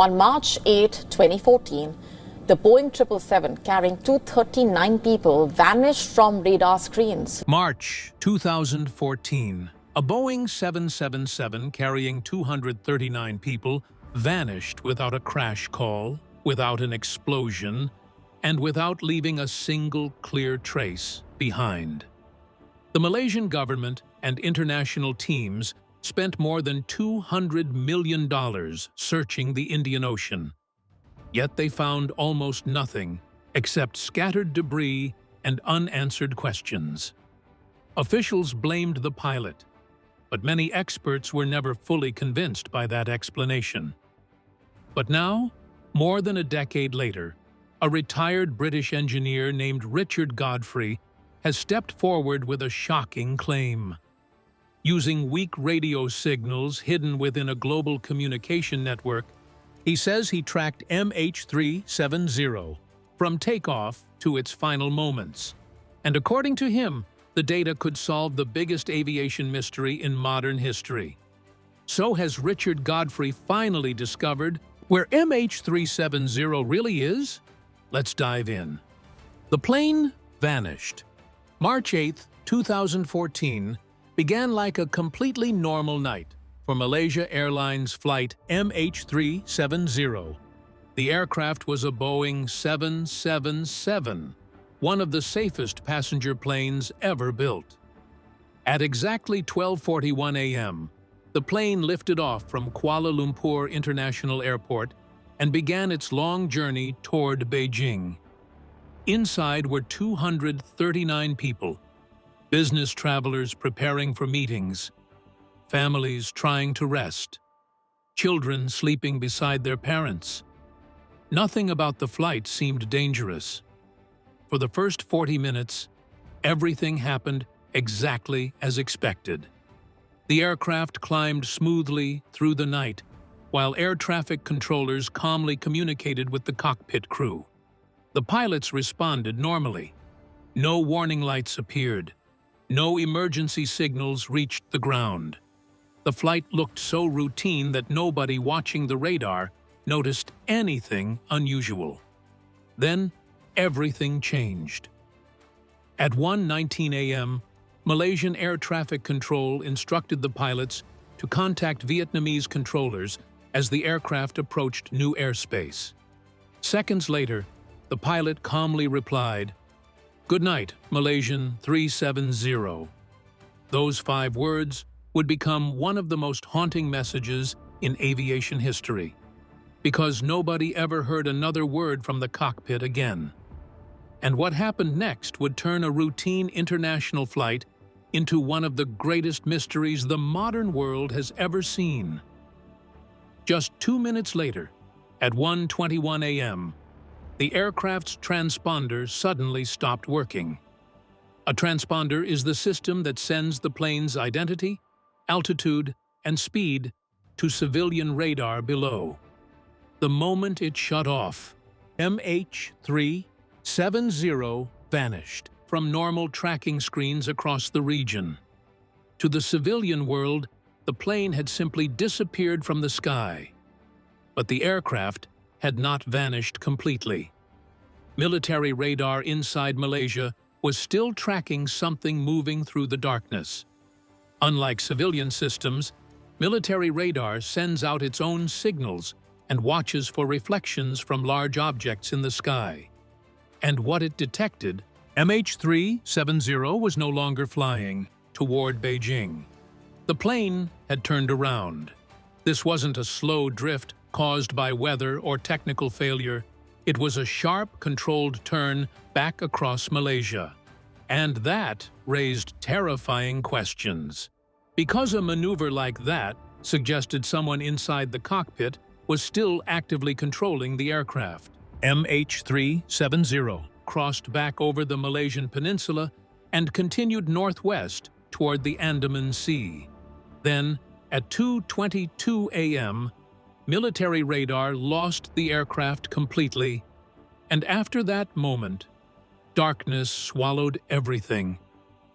On March 8, 2014, the Boeing 777 carrying 239 people vanished from radar screens. March 2014, a Boeing 777 carrying 239 people vanished without a crash call, without an explosion, and without leaving a single clear trace behind. The Malaysian government and international teams spent more than $200 million searching the Indian Ocean. Yet they found almost nothing except scattered debris and unanswered questions. Officials blamed the pilot, but many experts were never fully convinced by that explanation. But now, more than a decade later, a retired British engineer named Richard Godfrey has stepped forward with a shocking claim. Using weak radio signals hidden within a global communication network, he says he tracked MH370 from takeoff to its final moments. And according to him, the data could solve the biggest aviation mystery in modern history. So has Richard Godfrey finally discovered where MH370 really is? Let's dive in. The plane vanished. March 8, 2014 began like a completely normal night for Malaysia Airlines flight MH370. The aircraft was a Boeing 777, one of the safest passenger planes ever built. At exactly 12:41 a.m., the plane lifted off from Kuala Lumpur International Airport and began its long journey toward Beijing. Inside were 239 people, business travelers preparing for meetings, families trying to rest, children sleeping beside their parents. Nothing about the flight seemed dangerous. For the first 40 minutes, everything happened exactly as expected. The aircraft climbed smoothly through the night, while air traffic controllers calmly communicated with the cockpit crew. The pilots responded normally. No warning lights appeared. No emergency signals reached the ground. The flight looked so routine that nobody watching the radar noticed anything unusual. Then, everything changed. At 1:19 a.m., Malaysian Air Traffic Control instructed the pilots to contact Vietnamese controllers as the aircraft approached new airspace. Seconds later, the pilot calmly replied, "Good night, Malaysian 370. Those 5 words would become one of the most haunting messages in aviation history, because nobody ever heard another word from the cockpit again. And what happened next would turn a routine international flight into one of the greatest mysteries the modern world has ever seen. Just 2 minutes later, at 1:21 a.m., the aircraft's transponder suddenly stopped working. A transponder is the system that sends the plane's identity, altitude, and speed to civilian radar below. The moment it shut off, MH370 vanished from normal tracking screens across the region. To the civilian world, the plane had simply disappeared from the sky. But the aircraft had not vanished completely. Military radar inside Malaysia was still tracking something moving through the darkness. Unlike civilian systems, military radar sends out its own signals and watches for reflections from large objects in the sky. And what it detected, MH370 was no longer flying toward Beijing. The plane had turned around. This wasn't a slow drift caused by weather or technical failure. It was a sharp, controlled turn back across Malaysia. And that raised terrifying questions. Because a maneuver like that suggested someone inside the cockpit was still actively controlling the aircraft. MH370 crossed back over the Malaysian peninsula and continued northwest toward the Andaman Sea. Then, at 2:22 a.m., military radar lost the aircraft completely, and after that moment, darkness swallowed everything.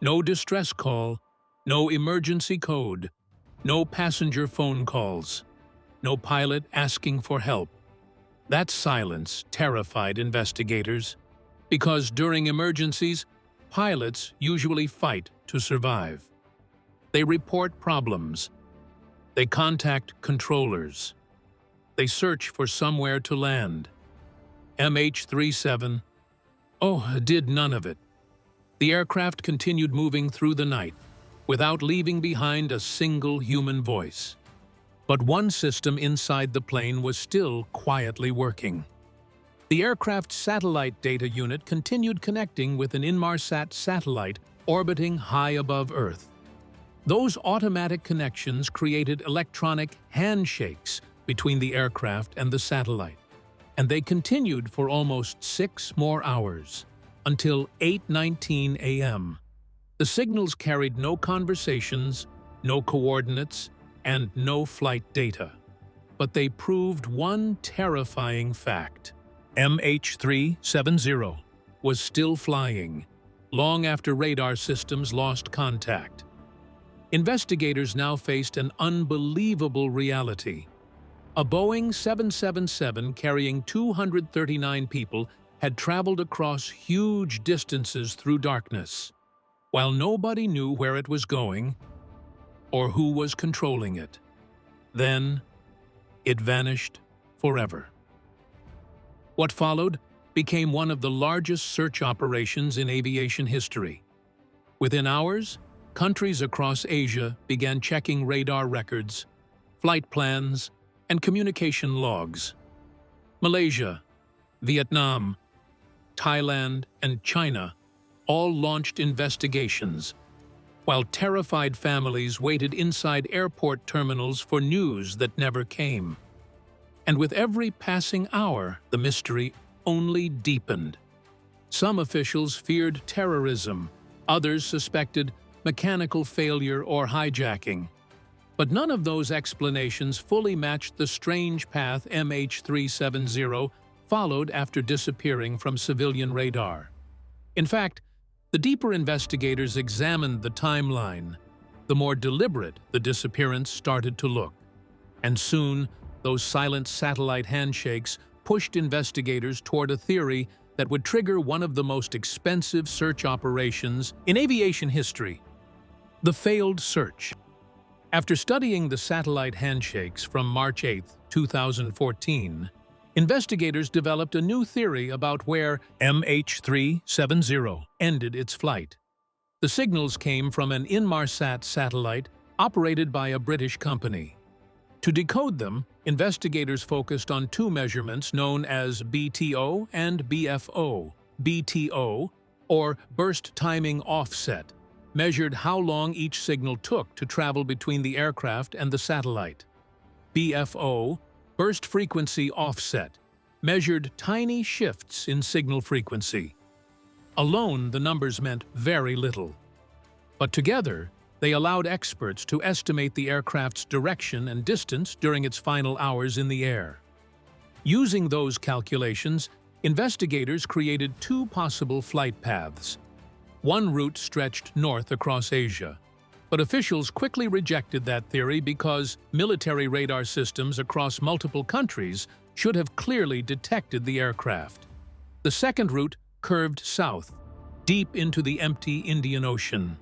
No distress call, no emergency code, no passenger phone calls, no pilot asking for help. That silence terrified investigators because during emergencies, pilots usually fight to survive. They report problems. They contact controllers. They search for somewhere to land. MH370 did none of it. The aircraft continued moving through the night without leaving behind a single human voice. But one system inside the plane was still quietly working. The aircraft's satellite data unit continued connecting with an Inmarsat satellite orbiting high above Earth. Those automatic connections created electronic handshakes between the aircraft and the satellite, and they continued for almost 6 more hours, until 8:19 a.m. The signals carried no conversations, no coordinates, and no flight data. But they proved one terrifying fact. MH370 was still flying, long after radar systems lost contact. Investigators now faced an unbelievable reality. A Boeing 777 carrying 239 people had traveled across huge distances through darkness, while nobody knew where it was going or who was controlling it. Then, it vanished forever. What followed became one of the largest search operations in aviation history. Within hours, countries across Asia began checking radar records, flight plans, and communication logs. Malaysia, Vietnam, Thailand, and China all launched investigations, while terrified families waited inside airport terminals for news that never came. And with every passing hour, the mystery only deepened. Some officials feared terrorism, others suspected mechanical failure or hijacking. But none of those explanations fully matched the strange path MH370 followed after disappearing from civilian radar. In fact, the deeper investigators examined the timeline, the more deliberate the disappearance started to look. And soon, those silent satellite handshakes pushed investigators toward a theory that would trigger one of the most expensive search operations in aviation history: the failed search. After studying the satellite handshakes from March 8, 2014, investigators developed a new theory about where MH370 ended its flight. The signals came from an Inmarsat satellite operated by a British company. To decode them, investigators focused on two measurements known as BTO and BFO. BTO, or burst timing offset, measured how long each signal took to travel between the aircraft and the satellite. BFO, burst frequency offset, measured tiny shifts in signal frequency. Alone, the numbers meant very little. But together, they allowed experts to estimate the aircraft's direction and distance during its final hours in the air. Using those calculations, investigators created two possible flight paths. One route stretched north across Asia, but officials quickly rejected that theory because military radar systems across multiple countries should have clearly detected the aircraft. The second route curved south, deep into the empty Indian Ocean.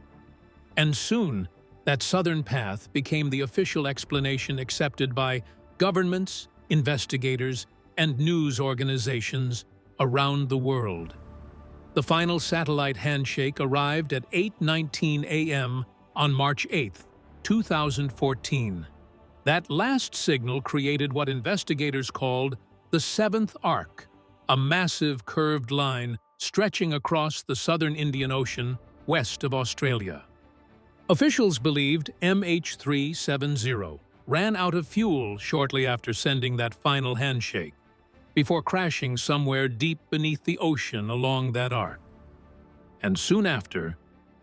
And soon, that southern path became the official explanation accepted by governments, investigators, and news organizations around the world. The final satellite handshake arrived at 8:19 a.m. on March 8, 2014. That last signal created what investigators called the seventh arc, a massive curved line stretching across the southern Indian Ocean west of Australia. Officials believed MH370 ran out of fuel shortly after sending that final handshake, before crashing somewhere deep beneath the ocean along that arc. And soon after,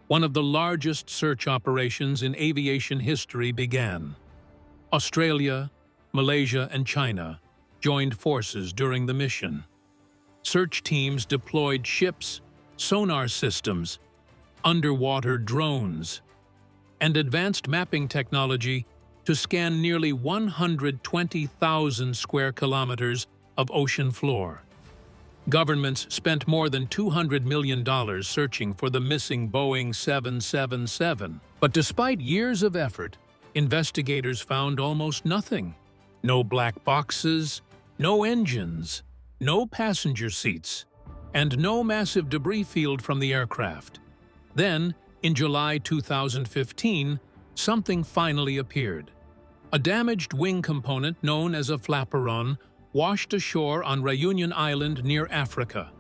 one of the largest search operations in aviation history began. Australia, Malaysia, and China joined forces during the mission. Search teams deployed ships, sonar systems, underwater drones, and advanced mapping technology to scan nearly 120,000 square kilometers of ocean floor. Governments spent more than $200 million searching for the missing Boeing 777. But despite years of effort, investigators found almost nothing. No black boxes, no engines, no passenger seats, and no massive debris field from the aircraft. Then, in July 2015, something finally appeared. A damaged wing component known as a flaperon washed ashore on Reunion Island near Africa.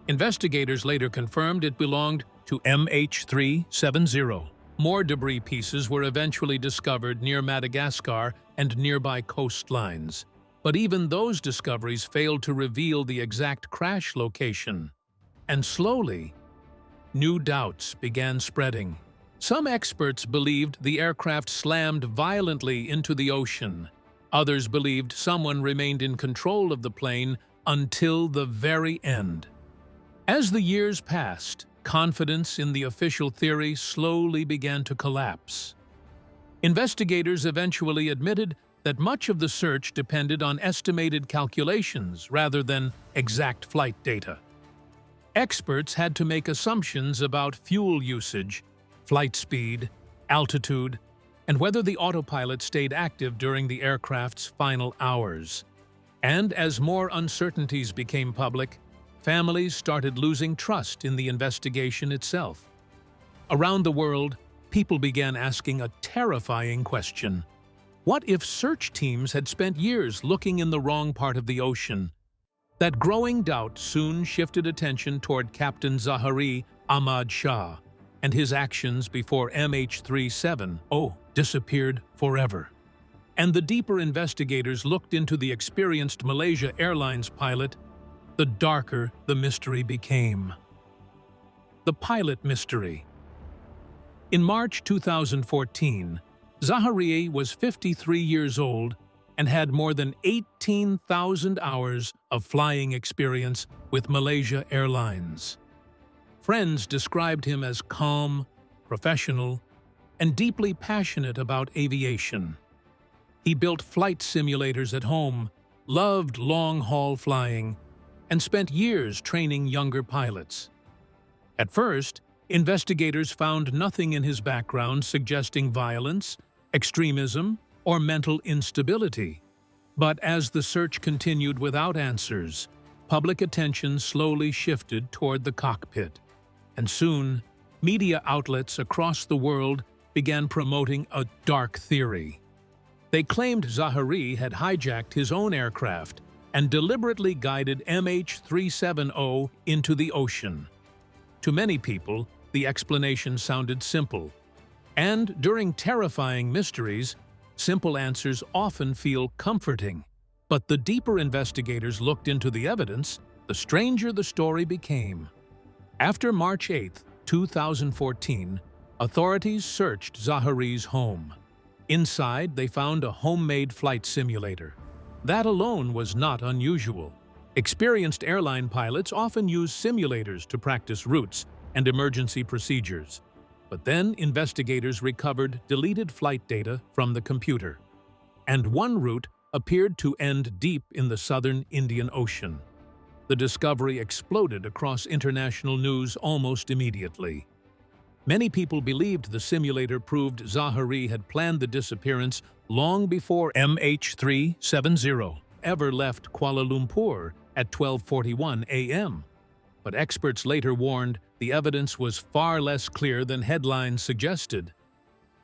Investigators later confirmed it belonged to MH370. More debris pieces were eventually discovered near Madagascar and nearby coastlines. But even those discoveries failed to reveal the exact crash location. And slowly, new doubts began spreading. Some experts believed the aircraft slammed violently into the ocean. Others believed someone remained in control of the plane until the very end. As the years passed, confidence in the official theory slowly began to collapse. Investigators eventually admitted that much of the search depended on estimated calculations rather than exact flight data. Experts had to make assumptions about fuel usage, flight speed, altitude, and whether the autopilot stayed active during the aircraft's final hours. And as more uncertainties became public, families started losing trust in the investigation itself. Around the world, people began asking a terrifying question. What if search teams had spent years looking in the wrong part of the ocean? That growing doubt soon shifted attention toward Captain Zahari Ahmad Shah and his actions before MH370 disappeared forever. And the deeper investigators looked into the experienced Malaysia Airlines pilot, the darker the mystery became. The pilot mystery. In March 2014, Zahari was 53 years old and had more than 18,000 hours of flying experience with Malaysia Airlines. Friends described him as calm, professional, and deeply passionate about aviation. He built flight simulators at home, loved long-haul flying, and spent years training younger pilots. At first, investigators found nothing in his background suggesting violence, extremism, or mental instability. But as the search continued without answers, public attention slowly shifted toward the cockpit. And soon, media outlets across the world began promoting a dark theory. They claimed Zahari had hijacked his own aircraft and deliberately guided MH370 into the ocean. To many people, the explanation sounded simple. And during terrifying mysteries, simple answers often feel comforting. But the deeper investigators looked into the evidence, the stranger the story became. After March 8, 2014, authorities searched Zahari's home. Inside, they found a homemade flight simulator. That alone was not unusual. Experienced airline pilots often use simulators to practice routes and emergency procedures. But then investigators recovered deleted flight data from the computer. And one route appeared to end deep in the southern Indian Ocean. The discovery exploded across international news almost immediately. Many people believed the simulator proved Zahari had planned the disappearance long before MH370 ever left Kuala Lumpur at 12:41 a.m. But experts later warned the evidence was far less clear than headlines suggested.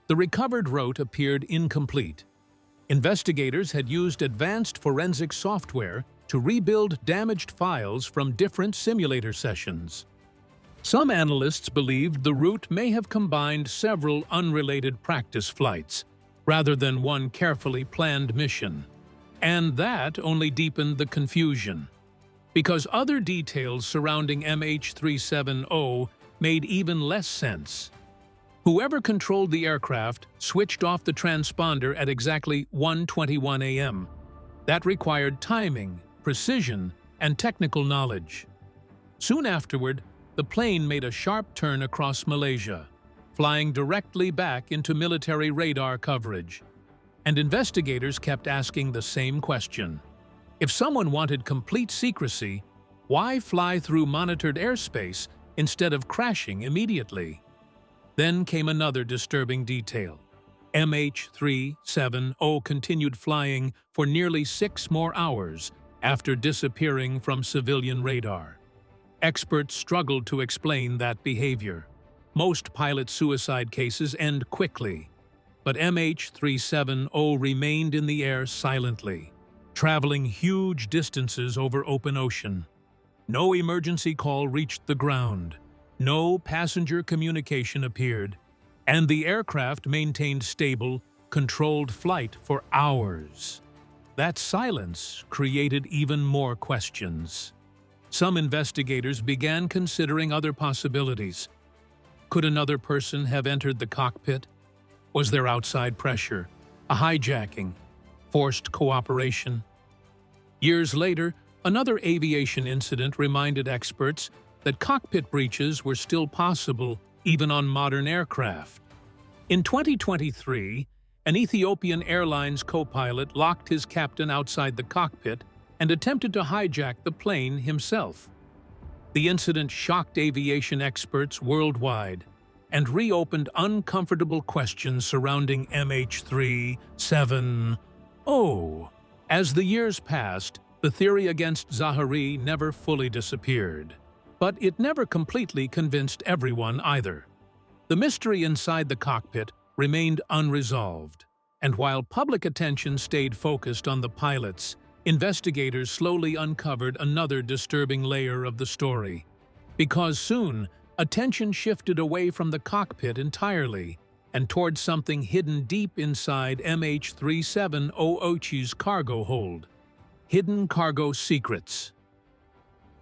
The recovered route appeared incomplete. Investigators had used advanced forensic software to rebuild damaged files from different simulator sessions. Some analysts believed the route may have combined several unrelated practice flights, rather than one carefully planned mission. And that only deepened the confusion, because other details surrounding MH370 made even less sense. Whoever controlled the aircraft switched off the transponder at exactly 1:21 a.m. That required timing, precision, and technical knowledge. Soon afterward, the plane made a sharp turn across Malaysia, flying directly back into military radar coverage. And investigators kept asking the same question. If someone wanted complete secrecy, why fly through monitored airspace instead of crashing immediately? Then came another disturbing detail. MH370 continued flying for nearly 6 more hours after disappearing from civilian radar. Experts struggled to explain that behavior. Most pilot suicide cases end quickly, but MH370 remained in the air silently, traveling huge distances over open ocean. No emergency call reached the ground. No passenger communication appeared, and the aircraft maintained stable, controlled flight for hours. That silence created even more questions. Some investigators began considering other possibilities. Could another person have entered the cockpit? Was there outside pressure, a hijacking, forced cooperation? Years later, another aviation incident reminded experts that cockpit breaches were still possible even on modern aircraft. In 2023, an Ethiopian Airlines co-pilot locked his captain outside the cockpit and attempted to hijack the plane himself. The incident shocked aviation experts worldwide and reopened uncomfortable questions surrounding MH370. As the years passed, the theory against Zahari never fully disappeared. But it never completely convinced everyone either. The mystery inside the cockpit remained unresolved, and while public attention stayed focused on the pilots, investigators slowly uncovered another disturbing layer of the story. Because soon, attention shifted away from the cockpit entirely and towards something hidden deep inside MH370's cargo hold. Hidden cargo secrets.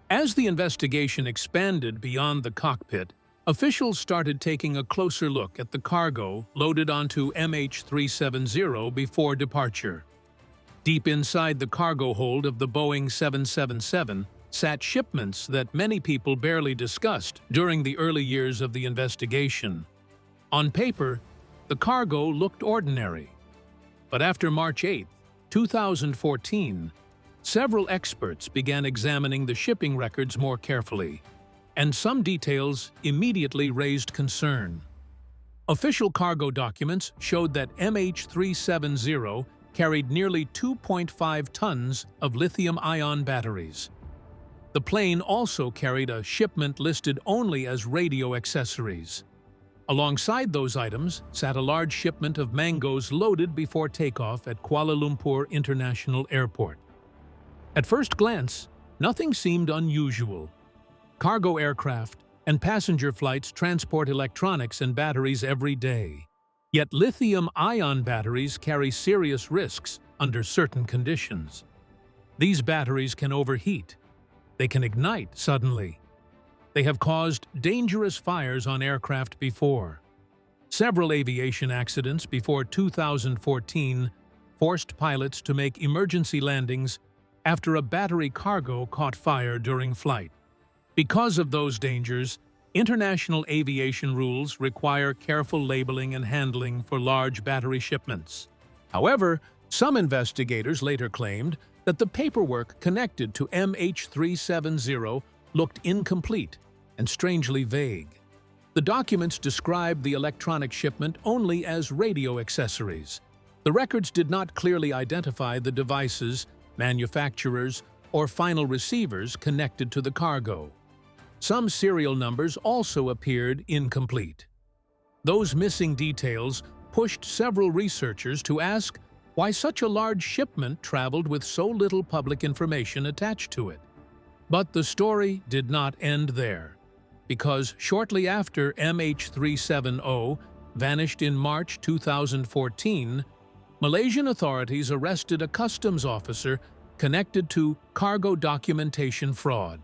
As the investigation expanded beyond the cockpit, officials started taking a closer look at the cargo loaded onto MH370 before departure. Deep inside the cargo hold of the Boeing 777 sat shipments that many people barely discussed during the early years of the investigation. On paper, the cargo looked ordinary. But after March 8, 2014, several experts began examining the shipping records more carefully, and some details immediately raised concern. Official cargo documents showed that MH370 carried nearly 2.5 tons of lithium-ion batteries. The plane also carried a shipment listed only as radio accessories. Alongside those items sat a large shipment of mangoes loaded before takeoff at Kuala Lumpur International Airport. At first glance, nothing seemed unusual. Cargo aircraft and passenger flights transport electronics and batteries every day. Yet lithium-ion batteries carry serious risks under certain conditions. These batteries can overheat. They can ignite suddenly. They have caused dangerous fires on aircraft before. Several aviation accidents before 2014 forced pilots to make emergency landings after a battery cargo caught fire during flight. Because of those dangers, international aviation rules require careful labeling and handling for large battery shipments. However, some investigators later claimed that the paperwork connected to MH370 looked incomplete and strangely vague. The documents described the electronic shipment only as radio accessories. The records did not clearly identify the devices, manufacturers, or final receivers connected to the cargo. Some serial numbers also appeared incomplete. Those missing details pushed several researchers to ask why such a large shipment traveled with so little public information attached to it. But the story did not end there, because shortly after MH370 vanished in March 2014, Malaysian authorities arrested a customs officer connected to cargo documentation fraud.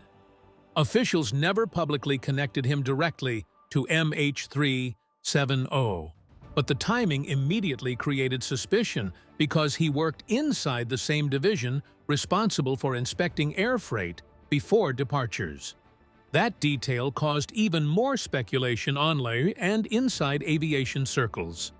Officials never publicly connected him directly to MH370, but the timing immediately created suspicion because he worked inside the same division responsible for inspecting air freight before departures. That detail caused even more speculation online and inside aviation circles.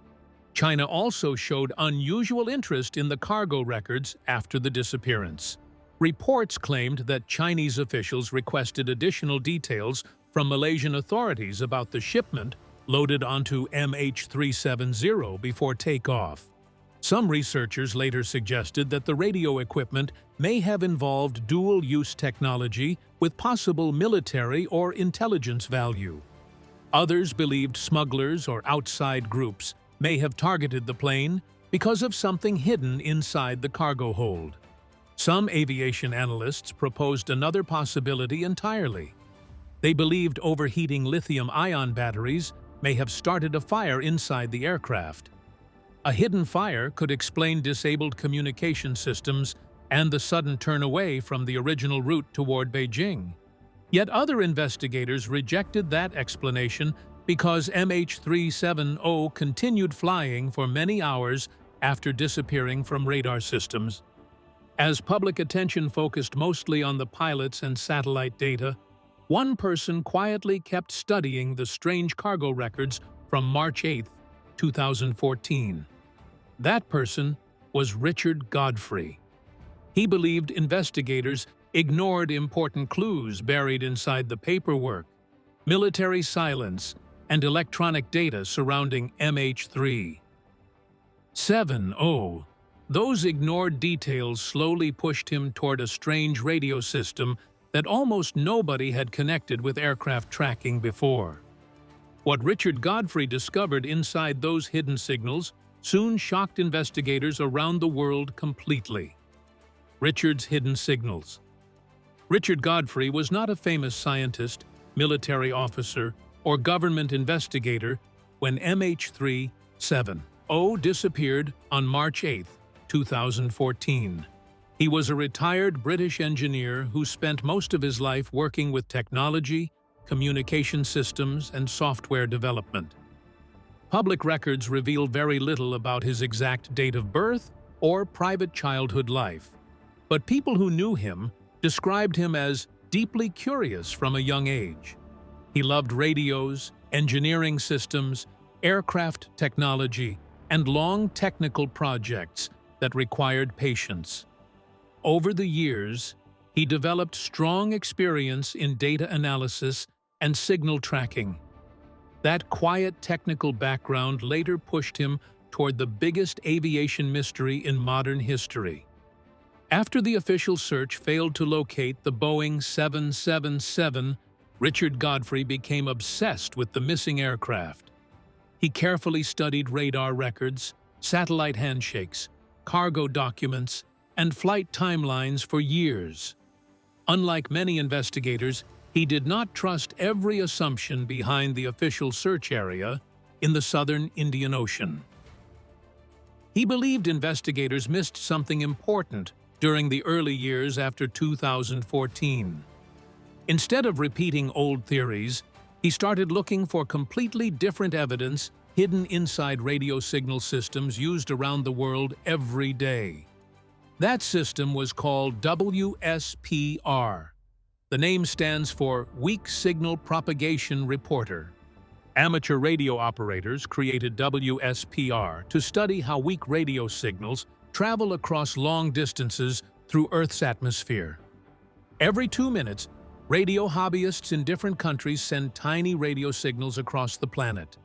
China also showed unusual interest in the cargo records after the disappearance. Reports claimed that Chinese officials requested additional details from Malaysian authorities about the shipment loaded onto MH370 before takeoff. Some researchers later suggested that the radio equipment may have involved dual-use technology with possible military or intelligence value. Others believed smugglers or outside groups may have targeted the plane because of something hidden inside the cargo hold. Some aviation analysts proposed another possibility entirely. They believed overheating lithium-ion batteries may have started a fire inside the aircraft. A hidden fire could explain disabled communication systems and the sudden turn away from the original route toward Beijing. Yet other investigators rejected that explanation because MH370 continued flying for many hours after disappearing from radar systems. As public attention focused mostly on the pilots and satellite data, one person quietly kept studying the strange cargo records from March 8, 2014. That person was Richard Godfrey. He believed investigators ignored important clues buried inside the paperwork, military silence, and electronic data surrounding MH370. Those ignored details slowly pushed him toward a strange radio system that almost nobody had connected with aircraft tracking before. What Richard Godfrey discovered inside those hidden signals soon shocked investigators around the world completely. Richard's hidden signals. Richard Godfrey was not a famous scientist, military officer, or government investigator when MH370 disappeared on March 8, 2014. He was a retired British engineer who spent most of his life working with technology, communication systems, and software development. Public records reveal very little about his exact date of birth or private childhood life, but people who knew him described him as deeply curious from a young age. He loved radios, engineering systems, aircraft technology, and long technical projects that required patience. Over the years, he developed strong experience in data analysis and signal tracking. That quiet technical background later pushed him toward the biggest aviation mystery in modern history. After the official search failed to locate the Boeing 777, Richard Godfrey became obsessed with the missing aircraft. He carefully studied radar records, satellite handshakes, cargo documents, and flight timelines for years. Unlike many investigators, he did not trust every assumption behind the official search area in the southern Indian Ocean. He believed investigators missed something important during the early years after 2014. Instead of repeating old theories, he started looking for completely different evidence hidden inside radio signal systems used around the world every day. That system was called WSPR. The name stands for Weak Signal Propagation Reporter. Amateur radio operators created WSPR to study how weak radio signals travel across long distances through Earth's atmosphere. Every 2 minutes, radio hobbyists in different countries send tiny radio signals across the planet.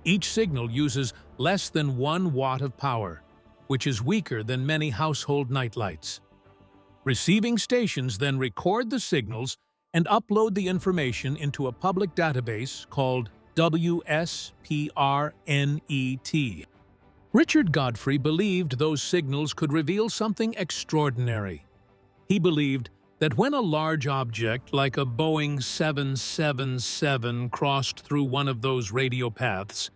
Each signal uses less than 1 watt of power, which is weaker than many household nightlights. Receiving stations then record the signals and upload the information into a public database called WSPRNET. Richard Godfrey believed those signals could reveal something extraordinary. He believed that when a large object like a Boeing 777 crossed through one of those radio paths,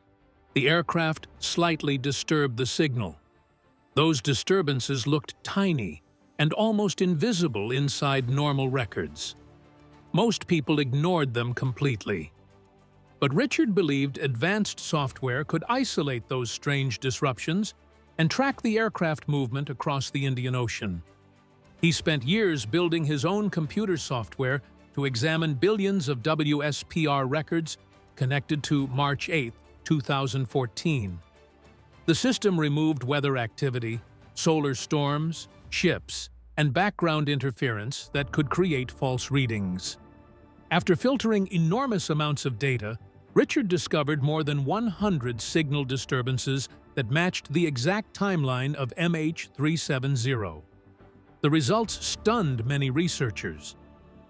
the aircraft slightly disturbed the signal. Those disturbances looked tiny and almost invisible inside normal records. Most people ignored them completely. But Richard believed advanced software could isolate those strange disruptions and track the aircraft movement across the Indian Ocean. He spent years building his own computer software to examine billions of WSPR records connected to March 8, 2014. The system removed weather activity, solar storms, ships, and background interference that could create false readings. After filtering enormous amounts of data, Richard discovered more than 100 signal disturbances that matched the exact timeline of MH370. The results stunned many researchers.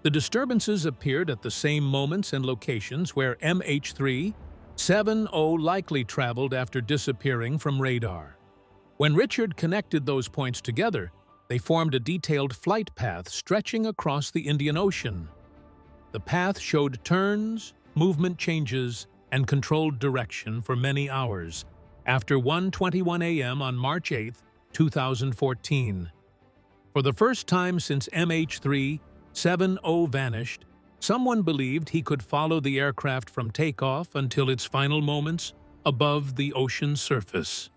The disturbances appeared at the same moments and locations where MH370 likely traveled after disappearing from radar. When Richard connected those points together, they formed a detailed flight path stretching across the Indian Ocean. The path showed turns, movement changes, and controlled direction for many hours after 1:21 a.m. on March 8, 2014. For the first time since MH370 vanished, someone believed he could follow the aircraft from takeoff until its final moments above the ocean surface.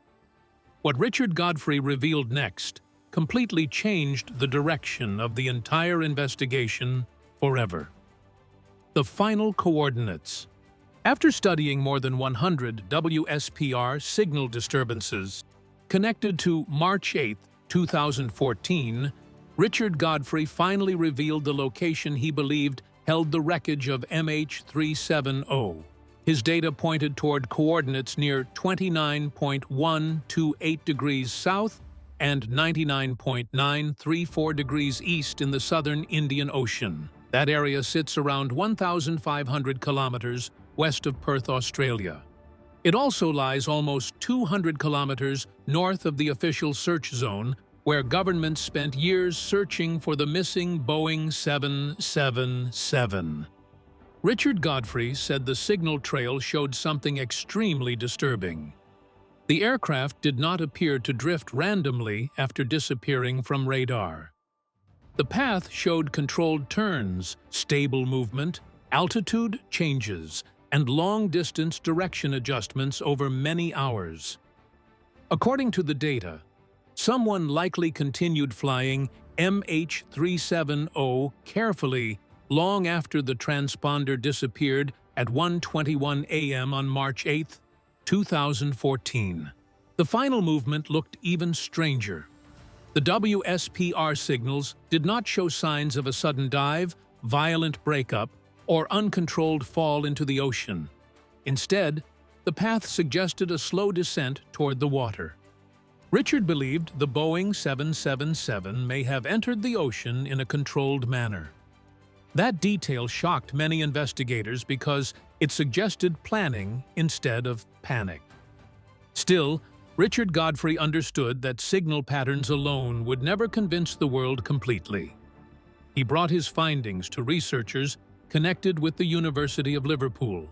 What Richard Godfrey revealed next completely changed the direction of the entire investigation forever. The final coordinates. After studying more than 100 WSPR signal disturbances connected to March 8, 2014, Richard Godfrey finally revealed the location he believed held the wreckage of MH370. His data pointed toward coordinates near 29.128 degrees south and 99.934 degrees east in the southern Indian Ocean. That area sits around 1,500 kilometers west of Perth, Australia. It also lies almost 200 kilometers north of the official search zone, where governments spent years searching for the missing Boeing 777. Richard Godfrey said the signal trail showed something extremely disturbing. The aircraft did not appear to drift randomly after disappearing from radar. The path showed controlled turns, stable movement, altitude changes, and long-distance direction adjustments over many hours. According to the data, someone likely continued flying MH370 carefully long after the transponder disappeared at 1:21 a.m. on March 8, 2014. The final movement looked even stranger. The WSPR signals did not show signs of a sudden dive, violent breakup, or uncontrolled fall into the ocean. Instead, the path suggested a slow descent toward the water. Richard believed the Boeing 777 may have entered the ocean in a controlled manner. That detail shocked many investigators because it suggested planning instead of panic. Still, Richard Godfrey understood that signal patterns alone would never convince the world completely. He brought his findings to researchers connected with the University of Liverpool.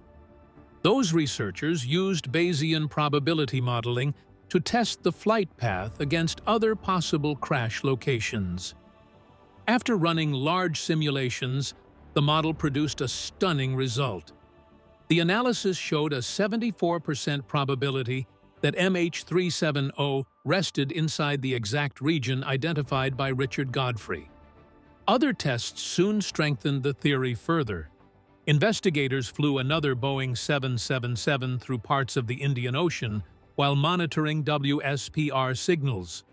Those researchers used Bayesian probability modeling to test the flight path against other possible crash locations. After running large simulations, the model produced a stunning result. The analysis showed a 74% probability that MH370 rested inside the exact region identified by Richard Godfrey. Other tests soon strengthened the theory further. Investigators flew another Boeing 777 through parts of the Indian Ocean while monitoring WSPR signals.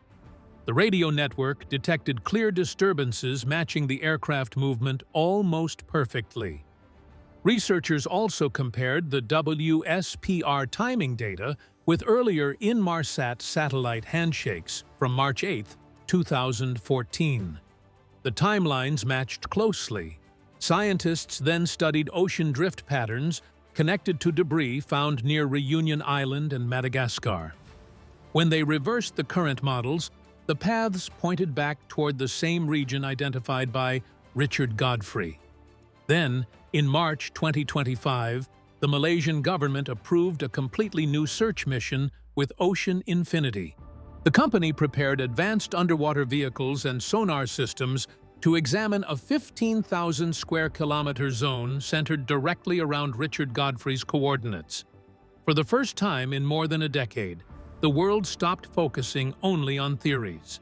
The radio network detected clear disturbances matching the aircraft movement almost perfectly. Researchers also compared the WSPR timing data with earlier Inmarsat satellite handshakes from March 8, 2014. The timelines matched closely. Scientists then studied ocean drift patterns connected to debris found near Reunion Island and Madagascar. When they reversed the current models, the paths pointed back toward the same region identified by Richard Godfrey. Then, in March 2025, the Malaysian government approved a completely new search mission with Ocean Infinity. The company prepared advanced underwater vehicles and sonar systems to examine a 15,000 square kilometer zone centered directly around Richard Godfrey's coordinates. For the first time in more than a decade, the world stopped focusing only on theories.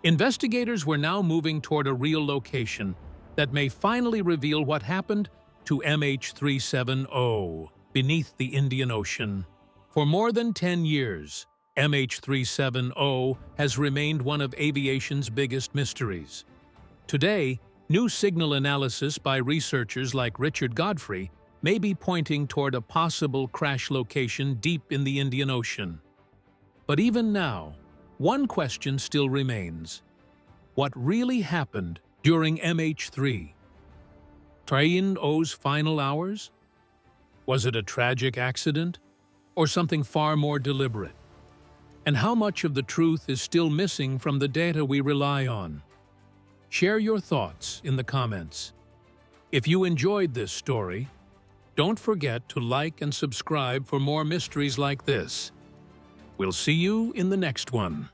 Investigators were now moving toward a real location that may finally reveal what happened to MH370 beneath the Indian Ocean. For more than 10 years, MH370 has remained one of aviation's biggest mysteries. Today, new signal analysis by researchers like Richard Godfrey may be pointing toward a possible crash location deep in the Indian Ocean. But even now, one question still remains. What really happened during MH3? Train O's final hours? Was it a tragic accident? Or something far more deliberate? And how much of the truth is still missing from the data we rely on? Share your thoughts in the comments. If you enjoyed this story, don't forget to like and subscribe for more mysteries like this. We'll see you in the next one.